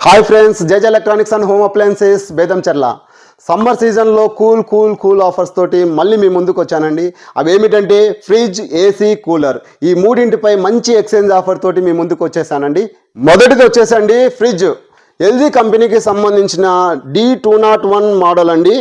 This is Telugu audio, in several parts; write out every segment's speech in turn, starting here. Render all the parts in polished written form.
Hi friends, JJ electronics and home appliances Betamcherla summer సీజన్లో కూల్ ఆఫర్స్ తోటి మళ్ళీ మీ ముందుకు వచ్చానండి. అవి ఏమిటంటే ఫ్రిడ్జ్, ఏసీ, కూలర్, ఈ మూడింటిపై మంచి ఎక్స్చేంజ్ ఆఫర్ తోటి మీ ముందుకు వచ్చేసానండి. మొదటిది వచ్చేసండి ఫ్రిడ్జ్. ఎల్జీ కంపెనీకి సంబంధించిన D201 మోడల్ అండి.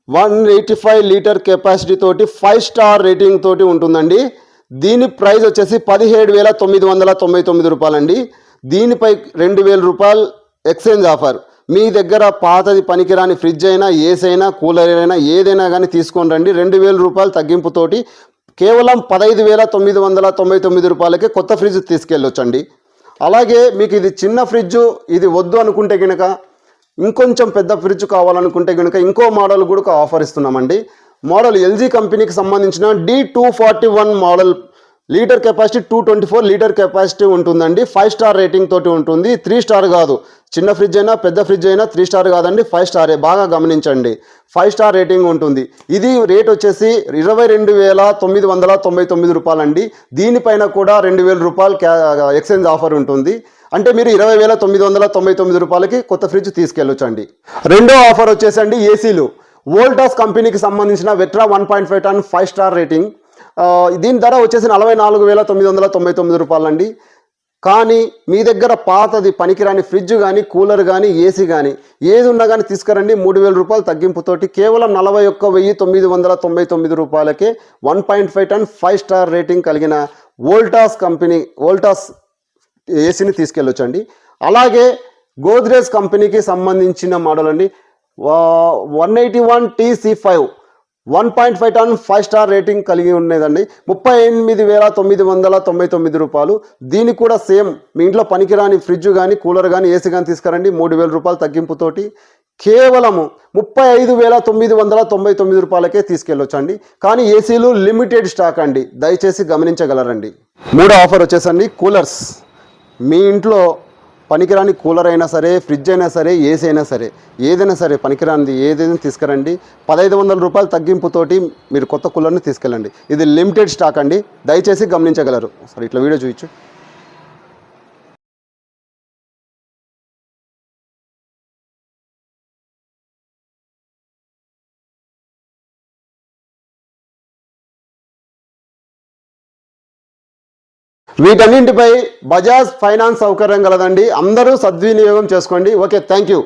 185 లీటర్ కెపాసిటీ తోటి 5 స్టార్ రేటింగ్ తోటి ఉంటుందండి. దీని ప్రైస్ వచ్చేసి 17,999 రూపాయలండి. దీనిపై 2,000 రూపాయలు ఎక్స్చేంజ్ ఆఫర్. మీ దగ్గర పాతది పనికిరాని ఫ్రిడ్జ్ అయినా, ఏసీ అయినా, కూలర్ అయినా ఏదైనా కానీ తీసుకొని రండి. 2,000 రూపాయలు తగ్గింపుతోటి కేవలం 15,999 రూపాయలకి కొత్త ఫ్రిడ్జ్ తీసుకెళ్ళొచ్చండి. అలాగే మీకు ఇది చిన్న ఫ్రిడ్జ్, ఇది వద్దు అనుకుంటే కనుక, ఇంకొంచెం పెద్ద ఫ్రిడ్జ్ కావాలనుకుంటే కనుక ఇంకో మోడల్ కూడా ఆఫర్ ఇస్తున్నామండి. మోడల్ ఎల్జీ కంపెనీకి సంబంధించిన D241 model. Litre capacity 224 litre capacity ఉంటుందండి. 5 స్టార్ రేటింగ్ తోటి ఉంటుంది. 3 స్టార్ కాదు. చిన్న ఫ్రిడ్జ్ అయినా పెద్ద ఫ్రిడ్జ్ అయినా 3 స్టార్ కాదండి, 5 స్టారే. బాగా గమనించండి, 5 స్టార్ రేటింగ్ ఉంటుంది. ఇది రేట్ వచ్చేసి 22,999 రూపాయలండి. దీనిపైన కూడా 2,000 రూపాయలు ఎక్స్చేంజ్ ఆఫర్ ఉంటుంది. అంటే మీరు 20,999 రూపాయలకి కొత్త ఫ్రిడ్జ్ తీసుకెళ్ళొచ్చండి. రెండో ఆఫర్ వచ్చేసండి ఏసీలు. వోల్టాస్ కంపెనీకి సంబంధించిన వెట్రా 1.5 టన్ 5 స్టార్ రేటింగ్. దీని ధర వచ్చేసి 44,999 రూపాయలండి. కానీ మీ దగ్గర పాతది పనికిరాని ఫ్రిడ్జ్ కానీ, కూలర్ కానీ, ఏసీ కానీ ఏది ఉన్నా కానీ తీసుకురండి. 3,000 రూపాయలు తగ్గింపుతోటి కేవలం 41,999 రూపాయలకే 1.5 టన్ 5 స్టార్ రేటింగ్ కలిగిన వోల్టాస్ ఏసీని తీసుకెళ్ళొచ్చండి. అలాగే గోద్రేజ్ కంపెనీకి సంబంధించిన మోడల్ అండి. 181 TC5 1.5 టన్ 5 స్టార్ రేటింగ్ కలిగి ఉండేదండి. 38,999 రూపాయలు. దీనికి కూడా సేమ్, మీ ఇంట్లో పనికిరాని ఫ్రిడ్జ్ కానీ, కూలర్ కానీ, ఏసీ కానీ తీసుకురండి. 3,000 రూపాయలు తగ్గింపుతోటి కేవలము 35,999 రూపాయలకే తీసుకెళ్ళొచ్చండి. కానీ ఏసీలు లిమిటెడ్ స్టాక్ అండి, దయచేసి గమనించగలరండి. మూడో ఆఫర్ వచ్చేసండి కూలర్స్. మీ ఇంట్లో పనికిరాని కూలర్ అయినా సరే, ఫ్రిడ్జ్ అయినా సరే, ఏసీ అయినా సరే, ఏదైనా సరే పనికిరానిది ఏదైనా తీసుకురండి. 1,500 రూపాయలు తగ్గింపుతోటి మీరు కొత్త కూలర్ని తీసుకెళ్ళండి. ఇది లిమిటెడ్ స్టాక్ అండి, దయచేసి గమనించగలరు. సరే, ఇట్లా వీడియో చూపించు. వీటన్నింటిపై బజాజ్ ఫైనాన్స్ సౌకర్యం కలదండి. అందరూ సద్వినియోగం చేసుకోండి. Okay, thank you.